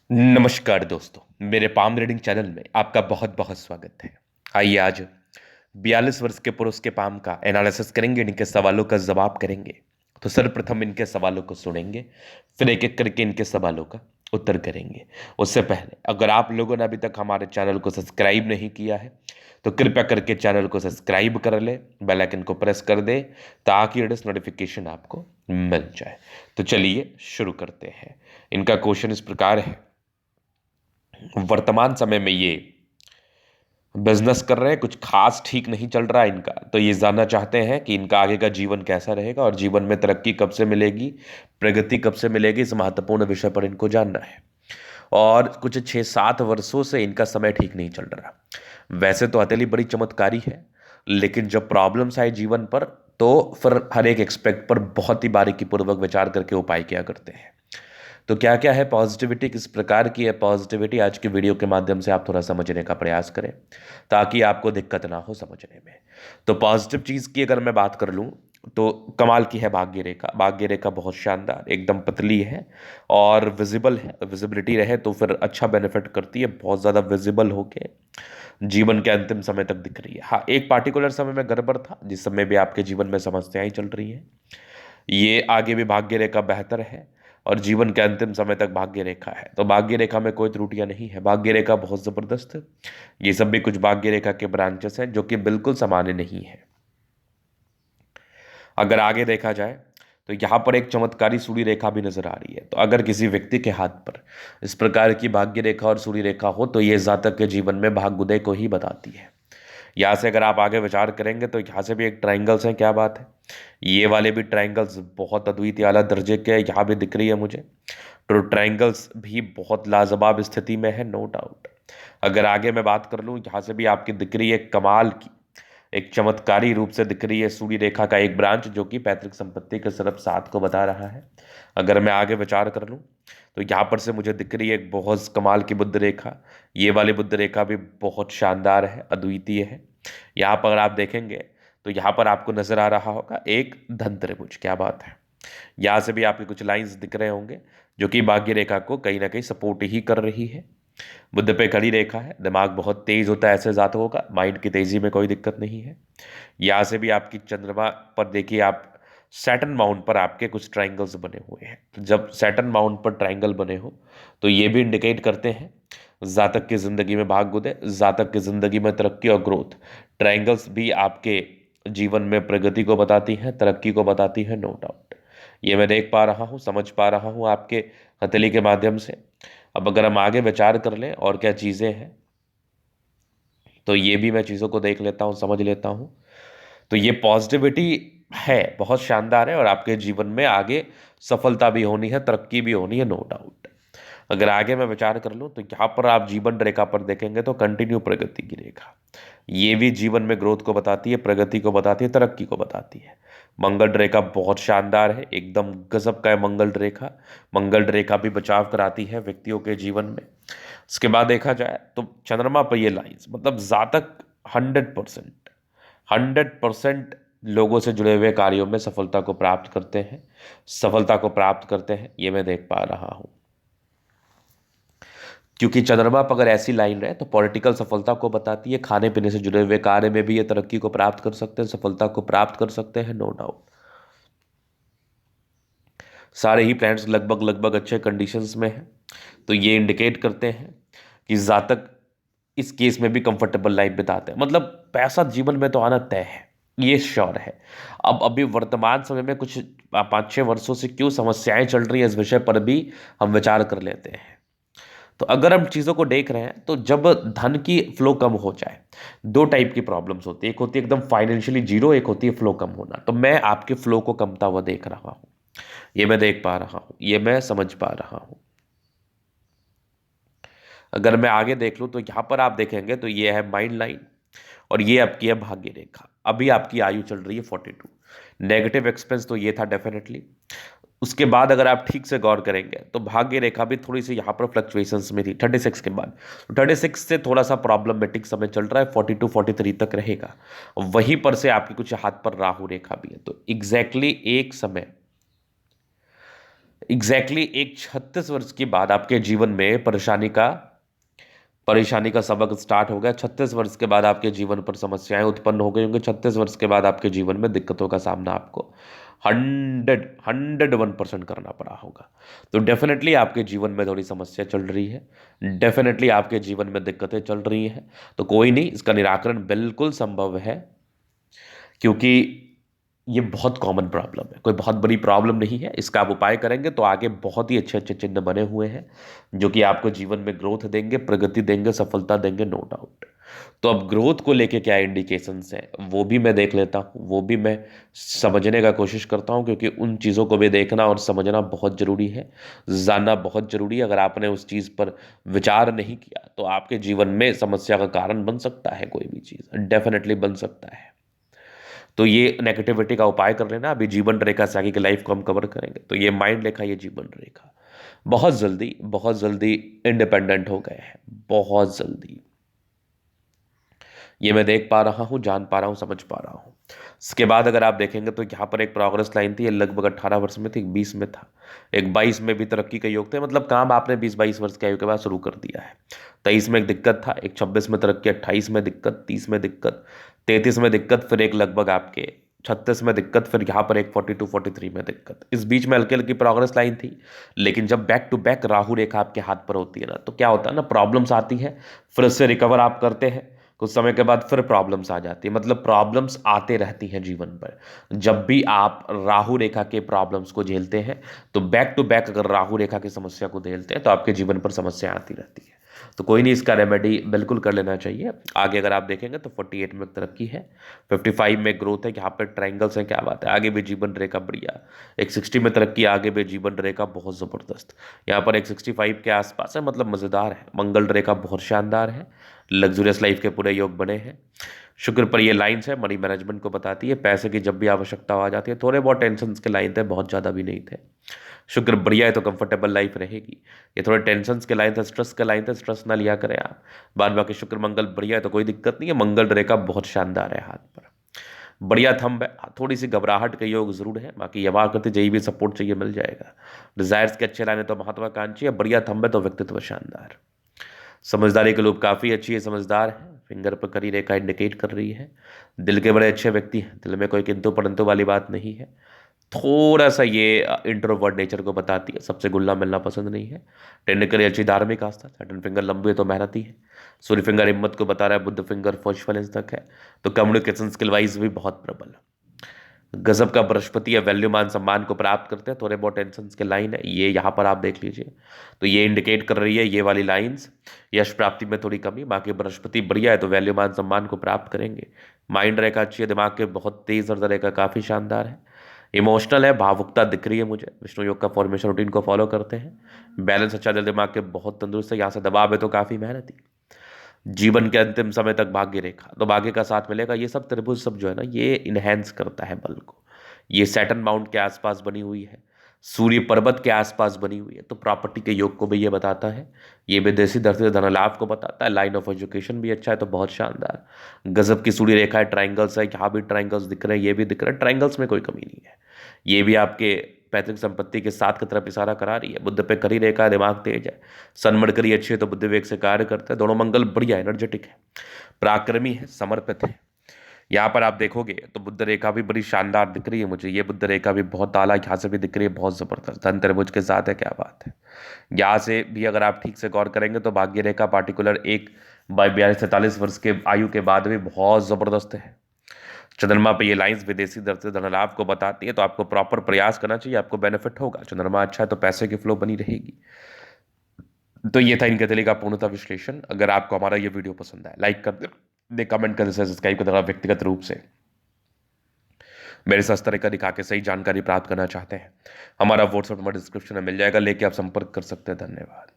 नमस्कार दोस्तों, मेरे पाम रीडिंग चैनल में आपका बहुत बहुत स्वागत है। आइए आज 42 वर्ष के पुरुष के पाम का एनालिसिस करेंगे, इनके सवालों का जवाब करेंगे। तो सर्वप्रथम इनके सवालों को सुनेंगे, फिर एक एक करके इनके सवालों का उत्तर करेंगे। उससे पहले अगर आप लोगों ने अभी तक हमारे चैनल को सब्सक्राइब नहीं किया है तो कृपया करके चैनल को सब्सक्राइब कर ले, बेल आइकन को प्रेस कर दे ताकि लेटेस्ट नोटिफिकेशन आपको मिल जाए। तो चलिए शुरू करते हैं। इनका क्वेश्चन इस प्रकार है, वर्तमान समय में ये बिजनेस कर रहे हैं, कुछ खास ठीक नहीं चल रहा है इनका, तो ये जानना चाहते हैं कि इनका आगे का जीवन कैसा रहेगा और जीवन में तरक्की कब से मिलेगी, प्रगति कब से मिलेगी। इस महत्वपूर्ण विषय पर इनको जानना है। और कुछ 6-7 वर्षों से इनका समय ठीक नहीं चल रहा। वैसे तो हथेली बड़ी चमत्कारी है, लेकिन जब प्रॉब्लम्स आए जीवन पर तो फिर हर एक एक्सपेक्ट पर बहुत ही बारीकी पूर्वक विचार करके उपाय किया करते हैं। तो क्या क्या है पॉजिटिविटी, किस प्रकार की है पॉजिटिविटी, आज की वीडियो के माध्यम से आप थोड़ा समझने का प्रयास करें ताकि आपको दिक्कत ना हो समझने में। तो पॉजिटिव चीज़ की अगर मैं बात कर लूँ तो कमाल की है भाग्य रेखा। भाग्य रेखा बहुत शानदार, एकदम पतली है और विजिबल है। विजिबिलिटी रहे तो फिर अच्छा बेनिफिट करती है। बहुत ज़्यादा विजिबल होके जीवन के अंतिम समय तक दिख रही है। हाँ, एक पार्टिकुलर समय में गड़बड़ था जिस समय भी आपके जीवन में समस्याएं चल रही हैं। ये आगे भी भाग्य रेखा बेहतर है और जीवन के अंतिम समय तक भाग्य रेखा है। तो भाग्य रेखा में कोई त्रुटियां नहीं है, भाग्य रेखा बहुत जबरदस्त है। ये सब भी कुछ भाग्य रेखा के ब्रांचेस हैं जो कि बिल्कुल सामान्य नहीं है। अगर आगे देखा जाए तो यहाँ पर एक चमत्कारी सूर्य रेखा भी नजर आ रही है। तो अगर किसी व्यक्ति के हाथ पर इस प्रकार की भाग्य रेखा और सूर्य रेखा हो तो ये जातक के जीवन में भाग्योदय को ही बताती है। यहाँ से अगर आप आगे विचार करेंगे तो यहाँ से भी एक ट्राइंगल्स हैं, क्या बात है। ये वाले भी ट्राइंगल्स बहुत अद्वितीय आला दर्जे के यहाँ भी दिख रही है मुझे। तो ट्राइंगल्स भी बहुत लाजवाब स्थिति में है, नो डाउट। अगर आगे मैं बात कर लूँ, यहाँ से भी आपकी दिख रही है कमाल की, एक चमत्कारी रूप से दिख रही है सूर्य रेखा का एक ब्रांच जो कि पैतृक संपत्ति के तरफ 7 को बता रहा है। अगर मैं आगे विचार कर लूँ तो यहाँ पर से मुझे दिख रही है एक बहुत कमाल की बुद्ध रेखा। ये वाली बुद्ध रेखा भी बहुत शानदार है, अद्वितीय है। यहाँ पर आप देखेंगे तो यहाँ पर आपको नजर आ रहा होगा एक धन त्रिभुज, क्या बात है। यहाँ से भी आपके कुछ लाइंस दिख रहे होंगे जो कि भाग्य रेखा को कहीं ना कहीं सपोर्ट ही कर रही है। बुद्ध पे खड़ी रेखा है, दिमाग बहुत तेज होता है ऐसे जातकों का, माइंड की तेजी में कोई दिक्कत नहीं है। यहाँ से भी आपकी चंद्रमा पर देखिए आप, सैटर्न माउंट पर आपके कुछ ट्राइंगल्स बने हुए हैं। तो जब सैटर्न माउंट पर ट्राइंगल बने हो तो ये भी इंडिकेट करते हैं जातक की जिंदगी में भाग्योदय, जातक की जिंदगी में तरक्की और ग्रोथ। ट्राइंगल्स भी आपके जीवन में प्रगति को बताती हैं, तरक्की को बताती है, नो डाउट। ये मैं देख पा रहा हूँ, समझ पा रहा हूँ आपके हथेली के माध्यम से। अब अगर हम आगे विचार कर लें और क्या चीज़ें हैं तो ये भी मैं चीज़ों को देख लेता हूँ, समझ लेता हूँ। तो ये पॉजिटिविटी है, बहुत शानदार है और आपके जीवन में आगे सफलता भी होनी है, तरक्की भी होनी है, नो डाउट। अगर आगे मैं विचार कर लूँ तो यहाँ पर आप जीवन रेखा पर देखेंगे तो कंटिन्यू प्रगति की रेखा, ये भी जीवन में ग्रोथ को बताती है, प्रगति को बताती है, तरक्की को बताती है। मंगल रेखा बहुत शानदार है, एकदम गजब का है मंगल रेखा। मंगल रेखा भी बचाव कराती है व्यक्तियों के जीवन में। उसके बाद देखा जाए तो चंद्रमा पर ये लाइंस, मतलब जातक 100% 100% लोगों से जुड़े हुए कार्यों में सफलता को प्राप्त करते हैं, सफलता को प्राप्त करते हैं, ये मैं देख पा रहा हूं। क्योंकि चंद्रमा पर अगर ऐसी लाइन रहे तो पॉलिटिकल सफलता को बताती है, खाने पीने से जुड़े हुए कार्य में भी ये तरक्की को प्राप्त कर सकते हैं, सफलता को प्राप्त कर सकते हैं, नो डाउट। सारे ही प्लैनेट्स लगभग लगभग अच्छे कंडीशंस में हैं। तो ये इंडिकेट करते हैं कि जातक इस केस में भी कंफर्टेबल लाइफ बिताते हैं, मतलब पैसा जीवन में तो आना तय है, ये श्योर है। अब अभी वर्तमान समय में कुछ 5-6 वर्षों से क्यों समस्याएं चल रही है इस विषय पर भी हम विचार कर लेते हैं। तो अगर हम चीज़ों को देख रहे हैं तो जब धन की फ्लो कम हो जाए, दो टाइप की प्रॉब्लम्स होती है, एक होती है एकदम फाइनेंशियली जीरो, एक होती है फ्लो कम होना। तो मैं आपके फ्लो को कमता हुआ देख रहा हूं, ये मैं देख पा रहा हूं, ये मैं समझ पा रहा हूं। अगर मैं आगे देख लूँ तो यहाँ पर आप देखेंगे तो ये है माइंड लाइन और ये आपकी है भाग्य रेखा। अभी आपकी आयु चल रही है 42। नेगेटिव एक्सपेंस तो ये था डेफिनेटली। उसके बाद अगर आप ठीक से गौर करेंगे तो भाग्य रेखा भी थोड़ी सी यहाँ पर फ्लक्चुएशंस में थी 36 के बाद। तो 36 से थोड़ा सा प्रॉब्लमेटिक समय चल रहा है, 42-43 तक रहेगा। वहीं पर से आपकी कुछ हाथ पर राहु रेखा भी है। तो एग्जैक्टली एग्जैक्टली एक 36 वर्ष के बाद आपके जीवन में परेशानी का सबक स्टार्ट हो गया। 36 वर्ष के बाद आपके जीवन पर समस्याएं उत्पन्न हो गई होंगी। 36 वर्ष के बाद आपके जीवन में दिक्कतों का सामना आपको 101% करना पड़ा होगा। तो डेफिनेटली आपके जीवन में थोड़ी समस्या चल रही है, डेफिनेटली आपके जीवन में दिक्कतें चल रही हैं। तो कोई नहीं, इसका निराकरण बिल्कुल संभव है, क्योंकि ये बहुत कॉमन प्रॉब्लम है, कोई बहुत बड़ी प्रॉब्लम नहीं है। इसका आप उपाय करेंगे तो आगे बहुत ही अच्छे अच्छे चिन्ह बने हुए हैं, जो कि आपको जीवन में ग्रोथ देंगे, प्रगति देंगे, सफलता देंगे, नो डाउट। तो अब ग्रोथ को लेके क्या इंडिकेशंस हैं वो भी मैं देख लेता हूँ, वो भी मैं समझने का कोशिश करता हूँ, क्योंकि उन चीज़ों को भी देखना और समझना बहुत ज़रूरी है, जानना बहुत ज़रूरी है। अगर आपने उस चीज़ पर विचार नहीं किया तो आपके जीवन में समस्या का कारण बन सकता है, कोई भी चीज़ डेफिनेटली बन सकता है। तो ये नेगेटिविटी का उपाय कर लेना। अभी जीवन रेखा से आगे की लाइफ को हम कवर करेंगे। तो ये माइंड रेखा, ये जीवन रेखा बहुत जल्दी इंडिपेंडेंट हो गए हैं, बहुत जल्दी। ये मैं देख पा रहा हूँ, जान पा रहा हूँ, समझ पा रहा हूँ। इसके बाद अगर आप देखेंगे तो यहाँ पर एक प्रोग्रेस लाइन थी, ये लगभग 18 वर्ष में थी, एक 20 में था, एक 22 में भी तरक्की के योग थे। मतलब काम आपने 20-22 वर्ष की आयु के बाद शुरू कर दिया है। 23 में एक दिक्कत था, एक 26 में तरक्की, 28 में दिक्कत, 30 में दिक्कत, 33 में दिक्कत, फिर एक लगभग आपके 36 में दिक्कत, फिर यहाँ पर एक 42-43 में दिक्कत। इस बीच में हल्की हल्की प्रोग्रेस लाइन थी। लेकिन जब बैक टू बैक राहु रेखा आपके हाथ पर होती है ना, तो क्या होता है ना, प्रॉब्लम्स आती है, फिर उससे रिकवर आप करते हैं, कुछ समय के बाद फिर प्रॉब्लम्स आ जाती है। मतलब प्रॉब्लम्स आते रहती हैं जीवन पर। जब भी आप राहु रेखा के प्रॉब्लम्स को झेलते हैं, तो बैक टू बैक अगर राहु रेखा की समस्या को झेलते हैं, तो आपके जीवन पर समस्या आती रहती है। तो कोई नहीं, इसका रेमेडी बिल्कुल कर लेना चाहिए। आगे अगर आप देखेंगे तो 48 में तरक्की है, 55 में ग्रोथ है, यहाँ पर ट्रायंगल्स हैं, क्या बात है, आगे भी जीवन रेखा बढ़िया। एक 60 में तरक्की, आगे भी जीवन रेखा बहुत ज़बरदस्त। यहाँ पर एक 65 के आसपास है, मतलब मज़ेदार है। मंगल रेखा बहुत शानदार है, लग्जूरियस लाइफ के पूरे योग बने हैं। शुक्र पर ये लाइन्स है, मनी मैनेजमेंट को बताती है, पैसे की जब भी आवश्यकता आ जाती है। थोड़े बहुत टेंशन के लाइन थे, बहुत ज़्यादा भी नहीं थे। शुक्र बढ़िया है तो कंफर्टेबल लाइफ रहेगी। ये थोड़े टेंशन के लाइन थे, स्ट्रेस के लाइन थे, स्ट्रेस ना लिया करें आप। बाद बाकी शुक्र मंगल बढ़िया है तो कोई दिक्कत नहीं है। मंगल रेखा बहुत शानदार है, हाथ पर बढ़िया थंब है। थोड़ी सी घबराहट के योग जरूर है, बाकी यवाकृति जही भी सपोर्ट चाहिए मिल जाएगा। डिजायर्स के अच्छे लाने तो महत्वाकांक्षी है, बढ़िया थंब है तो व्यक्तित्व शानदार। समझदारी के लोग काफ़ी अच्छी है, समझदार है। फिंगर पर करी रेखा इंडिकेट कर रही है। दिल के बड़े अच्छे व्यक्ति हैं, दिल में कोई किंतु परंतु वाली बात नहीं है। थोड़ा सा ये इंट्रोवर्ट नेचर को बताती है, सबसे घुलना मिलना पसंद नहीं है। टेक्निकली अच्छी धार्मिक आस्था, सैटर्न फिंगर लंबी है तो मेहनती है। सूर्य फिंगर हिम्मत को बता रहा है, बुद्ध फिंगर फॉर्चफुलेंस तक है। तो कम्युनिकेशन स्किल वाइज भी बहुत प्रबल है। गजब का बृहस्पति या वैल्यू मान सम्मान को प्राप्त करते हैं। थोड़े बहुत टेंशन के लाइन है, ये यहाँ पर आप देख लीजिए। तो ये इंडिकेट कर रही है, ये वाली लाइंस, यश प्राप्ति में थोड़ी कमी। बाकी बृहस्पति बढ़िया है तो वैल्यू मान सम्मान को प्राप्त करेंगे। माइंड रेखा अच्छी है, दिमाग के बहुत तेज और रेखा काफ़ी शानदार है। इमोशनल है, भावुकता दिख रही है मुझे। विष्णु योग का फॉर्मेशन रूटीन को फॉलो करते हैं। बैलेंस अच्छा, दिल दिमाग के बहुत तंदुरुस्त है। यहाँ से दबाव है तो काफ़ी मेहनती। जीवन के अंतिम समय तक भाग्य रेखा, तो भाग्य का साथ मिलेगा। ये सब त्रिभुज सब जो है ना, ये इनहेंस करता है बल को। ये सैटर्न माउंट के आसपास बनी हुई है, सूर्य पर्वत के आसपास बनी हुई है, तो प्रॉपर्टी के योग को भी ये बताता है। ये विदेशी धरती से धन लाभ को बताता है। लाइन ऑफ एजुकेशन भी अच्छा है तो बहुत शानदार। गजब की सूर्य रेखा है, ट्राइंगल्स है, यहाँ भी ट्राइंगल्स दिख रहे हैं, ये भी दिख रहा है। ट्राइंगल्स में कोई कमी नहीं है। ये भी आपके पैतृक संपत्ति के साथ की तरफ इशारा करा रही है। बुद्ध पे करी रेखा है, दिमाग तेज है। सन मरकरी अच्छी है तो बुद्ध वेग से कार्य करता है। दोनों मंगल बढ़िया एनर्जेटिक है, पराक्रमी है, समर्पित है। यहाँ पर आप देखोगे तो बुद्ध रेखा भी बड़ी शानदार दिख रही है मुझे। ये बुद्ध रेखा भी बहुत आला, यहाँ से भी दिख रही है बहुत जबरदस्त। धन त्रिभुज के साथ है, क्या बात है। यहाँ से भी अगर आप ठीक से गौर करेंगे तो भाग्य रेखा पार्टिकुलर 1/42-43 वर्ष के आयु के बाद भी बहुत जबरदस्त है। चंद्रमा पे ये लाइंस विदेशी दर से धन लाभ को बताती है, तो आपको प्रॉपर प्रयास करना चाहिए, आपको बेनिफिट होगा। चंद्रमा अच्छा है तो पैसे की फ्लो बनी रहेगी। तो ये था इनके दिले का पूर्णतः विश्लेषण। अगर आपको हमारा ये वीडियो पसंद आए, लाइक कर दे, कमेंट कर दे, सब्सक्राइब कर देना। व्यक्तिगत रूप से मेरे साथ इस तरह का दिखा के सही जानकारी प्राप्त करना चाहते हैं, हमारा व्हाट्सएप नंबर डिस्क्रिप्शन में मिल जाएगा, लेके आप संपर्क कर सकते हैं। धन्यवाद।